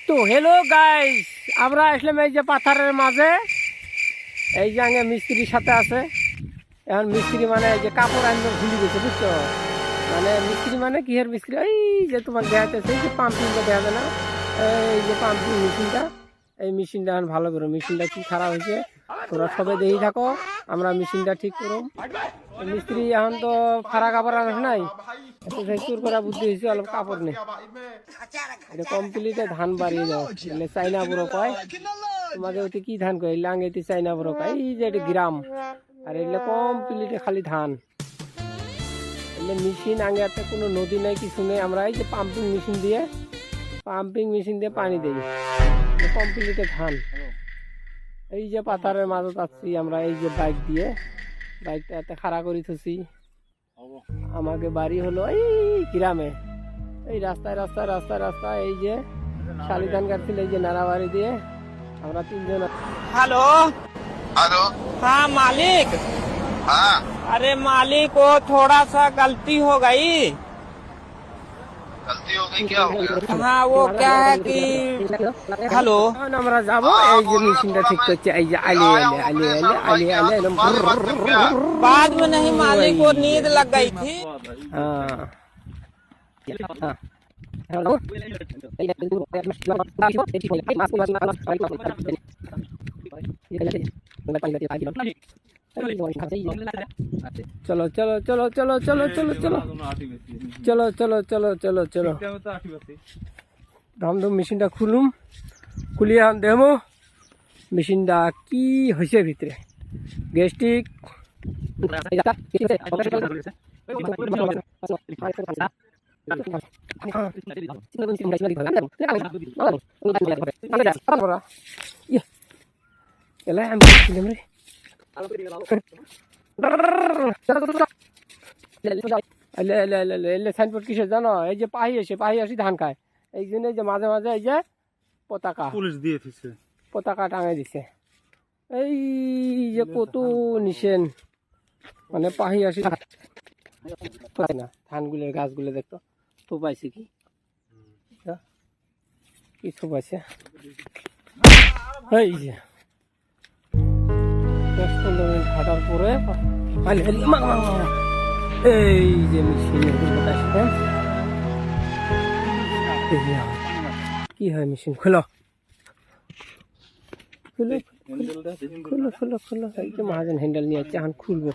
তো hello guys, আমরা আসলাম এই যে পাথরের মাঝে। এই যে আগে মিস্ত্রির সাথে আছে। এখন মিস্ত্রি মানে এই যে কাপড় আনবে ভুলে গেছে, বুঝছো? মানে মিস্ত্রি মানে কিহের মিস্ত্রি? এই যে তোমার দেখাচ্ছে এই যে পাম্পিংটা দেখা যায় না, এই যে পাম্পিং মেশিনটা, এই মেশিনটা এখন ভালো করো। মেশিনটা কি খারাপ হয়েছে তোরা সবে দেখি থাকো, আমরা মেশিনটা ঠিক করো। মিস্ত্রি এখন তো ফাড়া কাপড় আনস নাই, চুর করা বুদ্ধি হয়েছে, অল্প কাপড় নেই। এটা কমপ্লিটে ধান বাড়িয়ে যাও, এলে চাইনা বুড়ো কয়। তোমাকে ওতে কি ধান কয়? লাঙ্গেতে চাইনা বুড়ো কয়। এই যে এটা গ্রাম, আর এলে কমপ্লিটে খালি ধান। এলে মেশিন আগে একটা কোনো নদী নাই, কিছু নেই। আমরা এই যে পাম্পিং মেশিন দিয়ে পানি দিই, কমপ্লিটে ধান। এই যে পাথারের মাঝে যাচ্ছি আমরা, এই যে বাইক দিয়ে, বাইকটা এত খাড়া করে থুছি। আমাকে বাড়ি হলো এই গ্রামে, এই রাস্তায় রাস্তায় রাস্তায় রাস্তায়, এই যে শালি ধান কাটছিল, এই যে নাড়াবাড়ি দিয়ে আমরা তিনজন। Hello hello. हाँ मालिक। हाँ, अरे मालिक, वो थोड़ा सा गलती हो गई। गलती हो गई? क्या हो गया? हाँ वो क्या है कि हेलो, আমরা যাবো, এই যে মেশিনটা ঠিক করছে। এই যে আলে আলে আলে আলে আলে আলে बाद में नहीं मालिक, वो नींद लग गई थी। চলো চলো চলো চলো চলো চলো চলো চলো চলো চলো চলো চলো ধামধুম মেশিনটা খুলিয়ে এখন দেখবো মেশিনটা কি হয়েছে ভিতরে। গ্যাস্ট্রিক সাইনবোর্ড কিসের জানো? এই যে পাহি আসি ধান খায়, এই জন্য যে মাঝে মাঝে এই যে পতাকা পুলিশ দিয়ে দিচ্ছে, পতাকা টাঙাই দিছে। এই যে কত নিশেন, মানে পাহি আসি না ধানগুলোর গাছগুলো দেখতো থোপাইছে কি কি থোপাইছে। এই যে 10-15 মিনিট হাঁটার পরে এই যে মেশিনের কি হয়, মেশিন খোলো খুলো খুলো খুলো খুলো। এই যে মহাজন হ্যান্ডেল নিয়ে যাচ্ছে, এখন খুলবো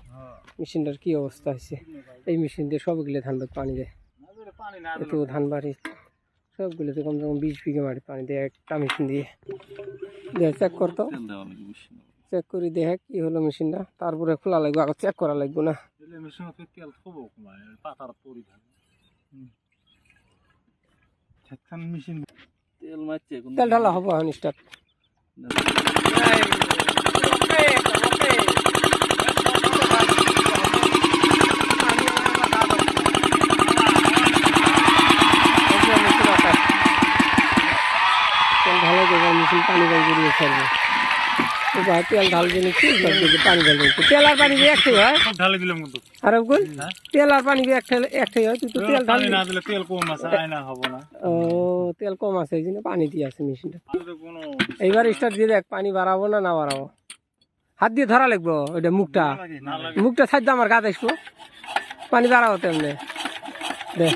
মেশিনটার কি অবস্থা হয়েছে। এই মেশিন দিয়ে সবগুলো ধান পানি দেয়, এত ধান বাড়ি সবগুলোতে কমসে কম 20 বিঘা মাটি পানি দেয় একটা মেশিন দিয়ে। চেক করতো, চেক করে দেখে কি হলো মেশিনটা, তারপরে খোলা লাগবে, আগে চেক করা লাগবে না। তেল ঢালা হবো এখন স্টার্ট। ঢালাই দেবো মেশিন, পানি গাড়ি বেরিয়ে ছাড়বে। তেল ঢাল দিলে কি পানি ঢাল দিচ্ছে, তেল আর পানি দিয়ে একটাই হয়। ঢালে দিলাম কিন্তু আর তেল আর পানি দিয়ে একটাই হয়, তুই তো তেল ঢাল না দিলে তেল কম আছে, আয়না হবে না। ও তেল কম আছে, এই জন্য পানি দিয়ে আছে মেশিনটা। এইবার স্টার্ট দিয়ে দেখ, পানি বাড়াবো না বাড়াবো। হাত দিয়ে ধরা লাগবো ওইটা, মুখটা সাইড আমার গা দেখবো, পানি বাড়াবো তেমনি দেখ।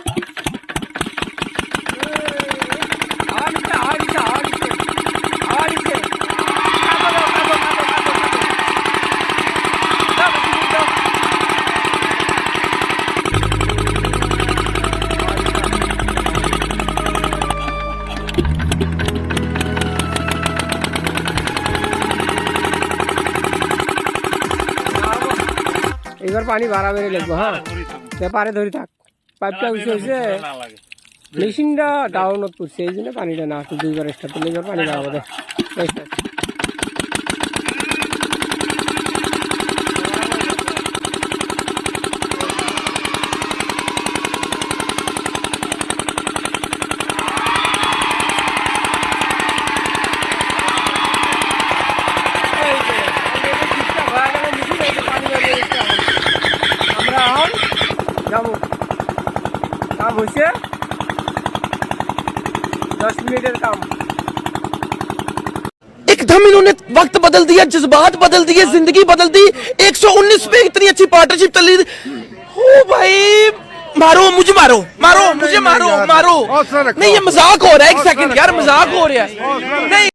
এবার পানি বাড়াবে লাগবো। হ্যাঁ পারে ধরি থাক, পাইপটা উঠে হয়েছে, মেশিনটা ডাউনত করছে, এই জন্য পানিটা না আসছে। 2বার স্টার্ট করলে এবার পানি বাড়াবো দেখ। আমরা কাম হয়েছে 10 মিনিটের কাম। एकदम इन्होंने वक्त बदल दिया, जज्बात बदल दिए, जिंदगी बदल दी। 119 पे इतनी अच्छी पार्टनरशिप चली। ओ भाई मारो मुझे, मारो मारो मुझे, मारो मारो। नहीं ये मजाक हो रहा है, एक सेकंड यार, मजाक हो रहा है। नहीं